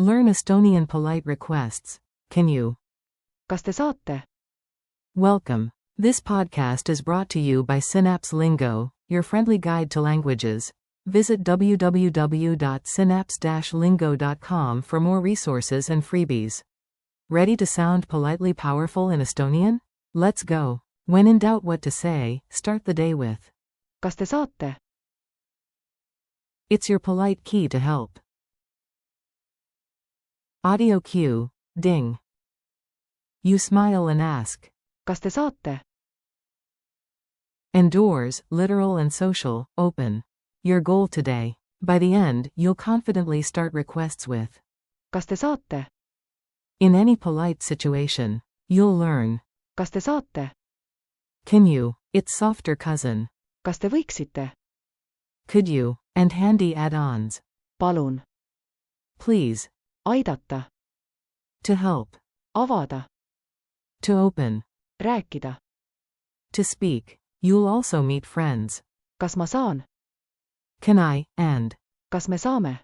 Learn Estonian polite requests. Can you? Kas te saate? Welcome. This podcast is brought to you by Synapse Lingo, your friendly guide to languages. Visit www.synapse-lingo.com for more resources and freebies. Ready to sound politely powerful in Estonian? Let's go. When in doubt what to say, start the day with. Kas te saate? It's your polite key to help. Audio cue, ding. You smile and ask. Kas te saate? And doors, literal and social, open. Your goal today. By the end, you'll confidently start requests with. Kas te saate? In any polite situation, you'll learn. Kas te saate? Can you? Its softer cousin. Kas te võiksite? Could you? And handy add-ons. Palun. Please. Aidata. To help. Avada. To open. Rääkida. To speak. You'll also meet friends. Kas ma saan? Can I, and. Kas me saame?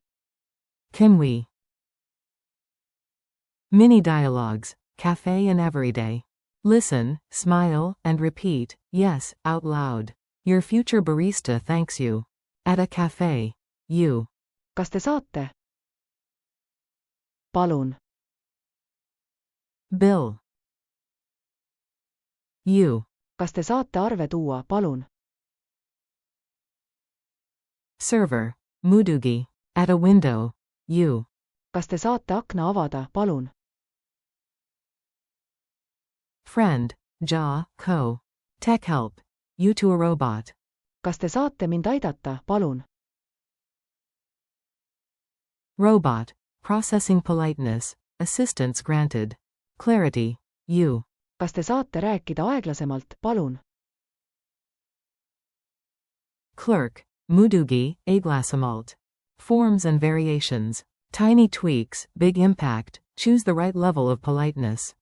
Can we? Mini dialogues, cafe and everyday. Listen, smile, and repeat, yes, out loud. Your future barista thanks you. At a cafe. You. Kas te saate? Palun. Bill. You. Kas te saate arve tuua, palun? Server. Muidugi. At a window. You. Kas te saate akna avada, palun? Friend. Co. Tech help. You to a robot. Kas te saate mind aidata, palun? Robot. Processing politeness. Assistance granted. Clarity. You. Kas te saate rääkida aeglasemalt, palun? Clerk. Muidugi, aeglasemalt. Forms and variations. Tiny tweaks, big impact. Choose the right level of politeness.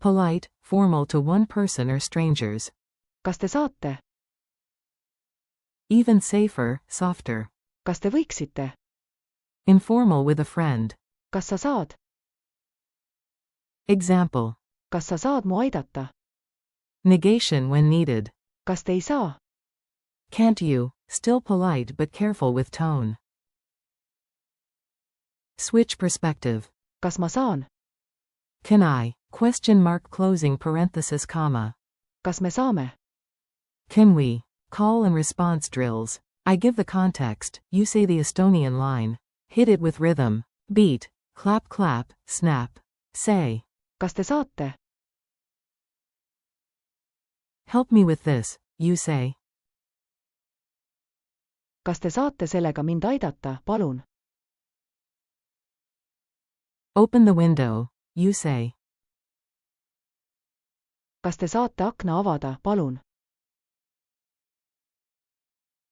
Polite, formal to one person or strangers. Kas te saate? Even safer, softer. Kas te võiksite? Informal with a friend. Kas sa saad? Example. Kas sa saad mu aidata? Negation when needed. Kas te ei saa? Can't you? Still polite but careful with tone. Switch perspective. Kas ma saan? Can I? Question mark closing parenthesis comma. Kas me saame? Can we? Call and response drills. I give the context, you say the Estonian line. Hit it with rhythm. Beat. Clap clap, snap. Say. Kas te saate? Help me with this, you say. Kas te saate sellega mind aidata, palun? Open the window, you say. Kas te saate akna avada, palun?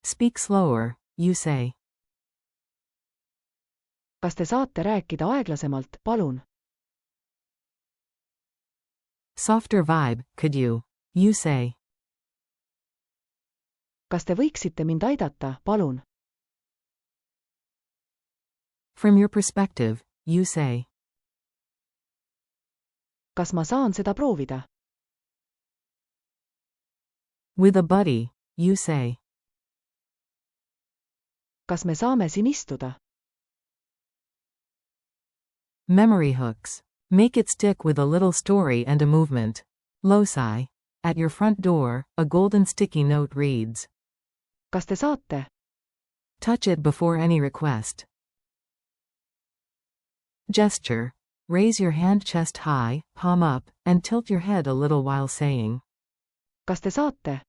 Speak slower, you say. Kas te saate rääkida aeglasemalt, palun? Softer vibe, could you? You say. Kas te võiksite mind aidata, palun? From your perspective, you say. Kas ma saan seda proovida? With a buddy, you say. Kas me saame siin istuda? Memory hooks. Make it stick with a little story and a movement. Loci. At your front door, a golden sticky note reads. Kas te saate? Touch it before any request. Gesture. Raise your hand chest high, palm up, and tilt your head a little while saying. Kas te saate?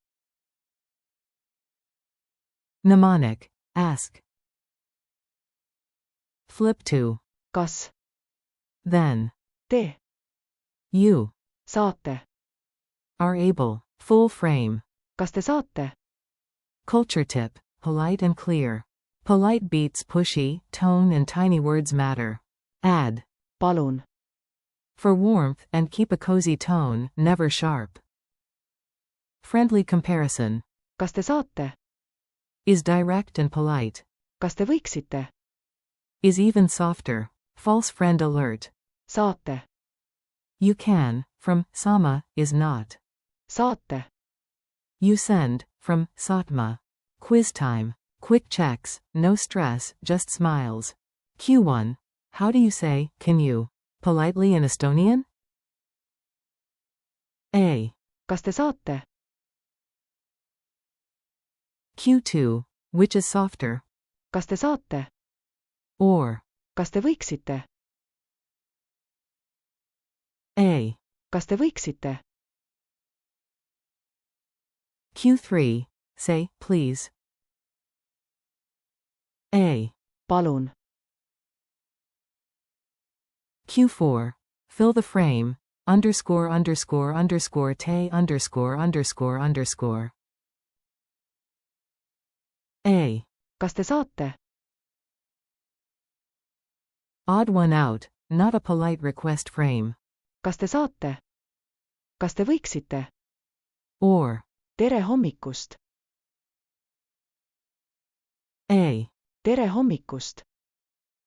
Mnemonic. Ask. Flip to. Kas Then. te You. saate? Are able. Full frame. Kas te saate? Culture tip. Polite and clear. Polite beats pushy, tone and tiny words matter. Add. Palun. For warmth and keep a cozy tone, never sharp. Friendly comparison. Kas te saate? Is direct and polite. Kas te võiksite? Is even softer. False friend alert. saate, You can, from sama, is not. saate, You send, from satma. Quiz time. Quick checks, no stress, just smiles. Q1. How do you say, can you? Politely in Estonian? A. kas te saate, Q2. Which is softer? kas te saate, Or. kas te võiksite, A. kas te võiksite, Q3. Say, please. A. palun, Q4. Fill the frame. Underscore underscore underscore te underscore underscore underscore. A. kas te saate, Odd one out, not a polite request frame. kas te saate, kas te võiksite, Or. tere hommikust, A. tere hommikust,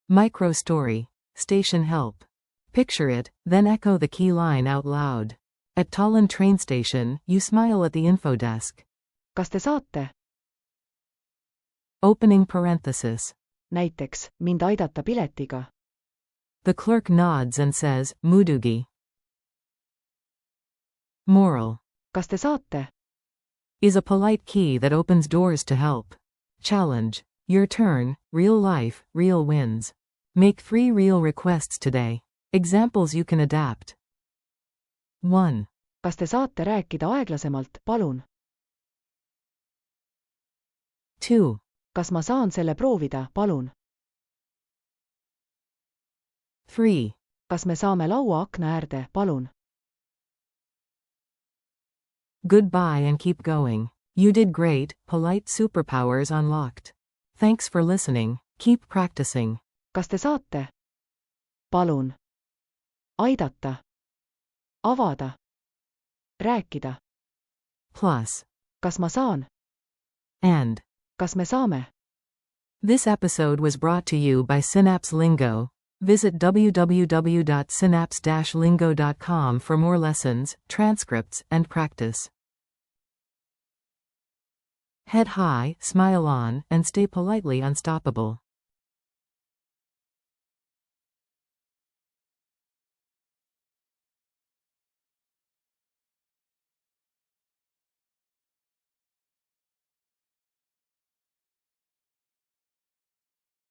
Micro story. Station help. Picture it, then echo the key line out loud. At Tallinn train station, you smile at the info desk. kas te saate, Opening parenthesis. näiteks, mind aidata piletiga, The clerk nods and says, mudugi. Moral. kas te saate, Is a polite key that opens doors to help. Challenge. Your turn, real life, real wins. Make 3 real requests today. Examples you can adapt. 1. kas te saate rääkida aeglasemalt, palun, 2. kas ma saan selle proovida, palun, 3. kas me saame laua akna äärde, palun, Goodbye and keep going. You did great, polite superpowers unlocked. Thanks for listening, keep practicing. kas te saate, palun, aidata, avada, rääkida, Plus. kas ma saan, And. kas me saame. This episode was brought to you by Synapse Lingo. Visit www.synapse-lingo.com for more lessons, transcripts, and practice. Head high, smile on, and stay politely unstoppable.